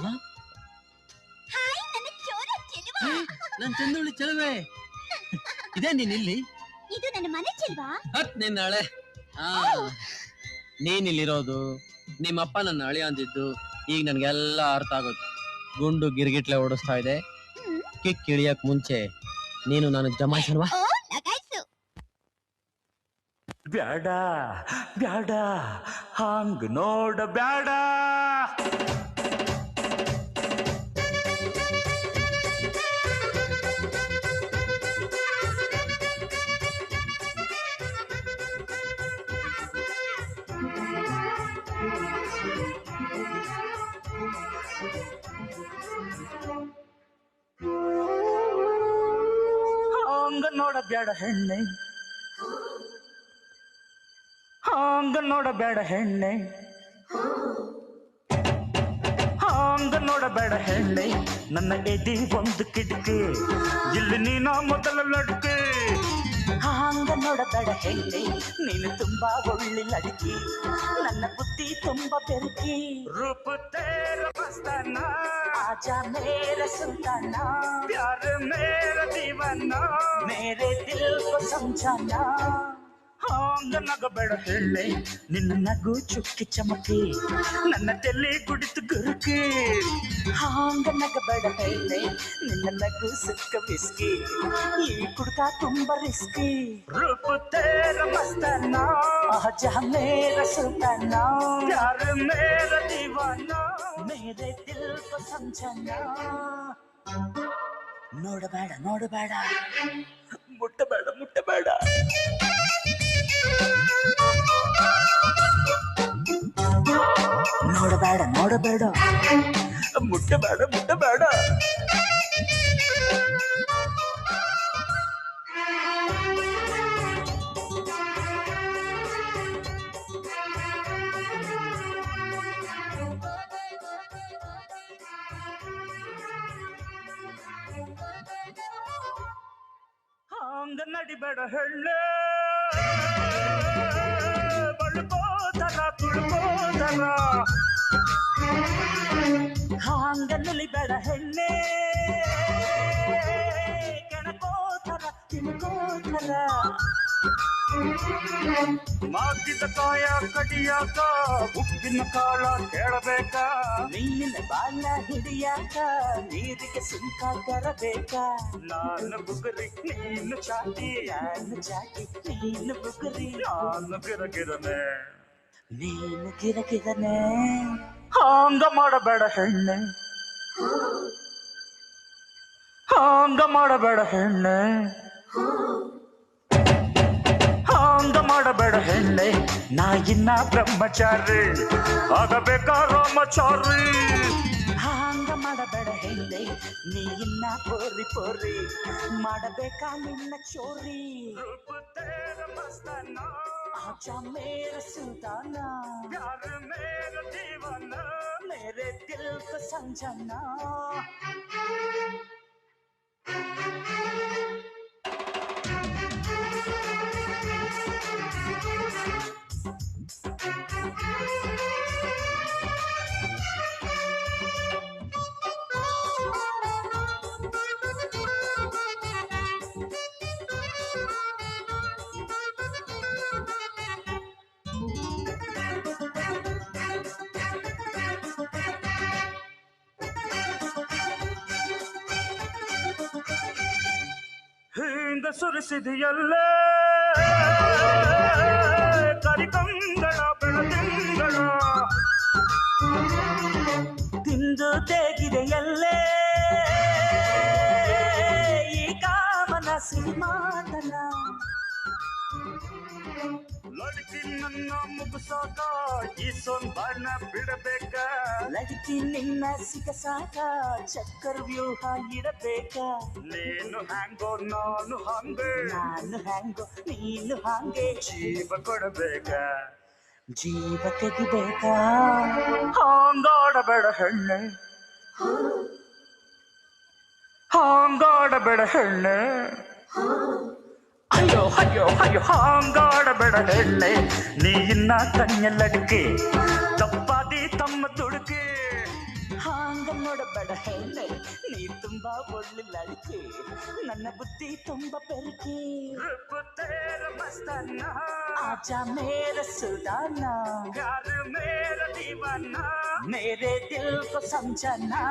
Hi ನನ್ನ ಚೋರ ಚೆಲುವ. ನನ್ ಚಂದುಳ್ಳಿ ಚೆಲುವೆ, ಇದೇ ನೀನ್ ಇಲ್ಲಿ? ಇದು ನನ್ನ ಮನೆ ಚೆಲ್ವಾ? ನಿನ್ನಾಳೆ. ನೀನ್ ಇಲ್ಲಿರೋದು, ನಿಮ್ಮಪ್ಪ ನನ್ನ ಅಳಿ ಅಂದಿದ್ದು ಈಗ ನನ್ಗೆಲ್ಲ ಅರ್ಥ ಆಗೋದು. ಗುಂಡು ಗಿರ್ಗಿಟ್ಲೆ ಓಡಿಸ್ತಾ ಇದೆ. ಕಿಕ್ ಇಳಿಯಕ್ ಮುಂಚೆ ನೀನು ನಾನು ಜಮಾಯಿಸಲ್ವಾ? ಬ್ಯಾಡ ಬ್ಯಾಡ ಹಾಂಗ್ ನೋಡ ಬ್ಯಾಡ. ಹಾಂಗ ನೋಡ ಬ್ಯಾಡ ಹೆಣ್ಣೆ, ಹಾಂಗ ನೋಡಬೇಡ ಹೆಣ್ಣೆ, ಹಾಂಗ ನೋಡಬೇಡ ಹೆಣ್ಣೆ. ನನ್ನ ಎದಿ ಒಂದು ಕಿಟಕಿ, ಇಲ್ಲಿ ನೀನ ಮೊದಲ ಲಡ್ಕೆ. ಹಾಂಗ ನೋಡಬೇಡ ಹೆಣ್ಣೆ, ನೀನು ತುಂಬಾ ಒಳ್ಳೆ ಲಡ್ಕಿ, ನನ್ನ ಬುದ್ಧಿ ತುಂಬಾ ಬೆರಕಿ. ರೂಪ ತೇರ ಮಸ್ತಾನ, ಆಜಾ ಮೇರ ಸುಲ್ತಾನ, ಪ್ಯಾರ ಮೇರ ದೀವಾನ, ಮೇರೆ ದಿಲ್ ಕೋ ಸಮझाना. ಹಾಂಗ ನಗಬೇಡ ಹೆಣ್ಣೆ, ನಿನ್ನ ನಗು ಚುಕ್ಕಿ ಚಮಕಿ, ನನ್ನ ತಲೆ ಕುಡಿತು ಗುರುಕಿ. ಹಾಂಗ ನಗಬೇಡ ಹೆಣ್ಣೆ, ನಿನ್ನ ನಗು ಸುಕ್ಕ ಬಿಸ್ಕಿ, ಈ ಕುಡ್ಕ ತುಂಬಾ ರಿಸ್ಕಿ. ರೂಪ ತೇರ ಮಸ್ತಾನ, ಆಜಾ ಮೇರ ಸುಲ್ತಾನ, ಪ್ಯಾರ ಮೇರ ದೀವಾನ, ಮೇರೆ ದಿಲ್ ಕೋ ಸಮझाना. ನೋಡಬೇಡ ನೋಡಬೇಡ, ಮುಟ್ಟಬೇಡ ಮುಟ್ಟಬೇಡ. ನೋಡಬೇಡ ನೋಡಬೇಡ, ಮುಟ್ಟಬೇಡ ಮುಟ್ಟಬೇಡ. ಹಾಂಗ ನಡಿಬೇಡ ಹೆಣ್ಣೆ, ಬಳ್ಕೋತರ ತುಳ್ಕೋತರ. ಹಾಂಗ ನಲಿಬೇಡ ಹೆಣ್ಣೆ, ಕೆಣಕೋತರ ತಿನ್ಕೋತರ. ಮಾಗಿದ ಕಾಯ ಕಡಿಯಾಕ, ಉಪ್ಪಿನ ಕಾಳ ಕೇಳಬೇಕ, ನೀನಿನ ಬಾಲ ಹಿಡಿಯಾಕ, ನೀರಿಗೆ ಸುಂಕ ತರಬೇಕ. ನಾನು ಬುಗುರಿ ನೀನು ಚಾಟಿ, ನಾನು ಚಾಟಿ ನೀನು ಬುಗುರಿ, ನಾನು ಗಿರಗಿರನೆ ನೀನು ಗಿರಗಿರನೆ. ಹಾಂಗ ಮಾಡಬೇಡ ಹೆಣ್ಣೆ, ಹಾಂಗ ಮಾಡಬೇಡ ಹೆಣ್ಣೆ, ಹಾಂಗ ಮಾಡಬೇಡ ಹೆಣ್ಣೆ. ನಾ ಇನ್ನ ಬ್ರಹ್ಮಚಾರಿ, ಆಗಬೇಕಾ ರಾಮಚಾರಿ. ಹಾಂಗ ಮಾಡಬೇಡ ಹೆಣ್ಣೆ, ನೀ ಇನ್ನ ಪೋರಿ ಪೋರಿ, ಮಾಡಬೇಕಾ ನಿನ್ನ ಚೋರಿ. ರೂಪ ತೇರ ಮಸ್ತಾನ, ಆಜಾ ಮೇರ ಸುಲ್ತಾನ, ಪ್ಯಾರ ಮೇರ ದೀವಾನ, ಮೇರೆ ದಿಲ್ ಕೋ ಸಮझाना. ಹಿಂಗ ಸುರಿಸಿದೆಯಲ್ಲೇ ಕರಿಕಂಗಳ ಬೆಳದಿಂಗಳ, ತಿಂದು ತೆಗಿದೆಯಲ್ಲೇ ಈ ಕಾಮನ ಸಿನಿಮಾತನ. ಲಡ್ಕಿ ನನ್ನ ಮುಗಿಸಾಕ ಈ ಸೊಂಬಾನ ಬಿಡಬೇಕ, ಲಡ್ಕಿ ನಿನ್ನ ಸಿಗಸಾಕ ಚಕ್ಕರ್ ವ್ಯೂಹ ಇಡಬೇಕ. ನೀನು ಹ್ಯಾಂಗೋ ನಾನು ಹಂಗೆ, ನಾನು ಹ್ಯಾಂಗೋ ನೀನು ಹಾಂಗೆ, ಜೀವ ಕೊಡಬೇಕ ಜೀವ ತೆಗಿಬೇಕ. ಹಾಂಗಾಡಬೇಡ ಹೆಣ್ಣೆ, ಹಾಂಗಾಡಬೇಡ ಹೆಣ್ಣೆ, ಅಯ್ಯೋ ಅಯ್ಯೋ ಅಯ್ಯೋ. ಹಾಂಗಾಡಬೇಡ ಹೆಣ್ಣೆ, ನೀ ಇನ್ನ ಕನ್ಯಲಡ್ಕೆ, ತಪ್ಪಾದಿ ತಮ್ಮ ತುಡುಕೆ. ಹಾಂಗ ತುಂಬಾ ಒಳ್ಳೆ ಲಡಿಕೆ ನನ್ನ ಬುದ್ಧಿ ತುಂಬಾ ಬೆರಕೆ ಮಸ್ತಾನ ಆಜಾ ಮೇರ ಸುಲ್ತಾನ ಯಾರು ಮೇರ ದೀವಾನ ಮೇರೆ ದಿಲ್ ಕೋ ಸಮझना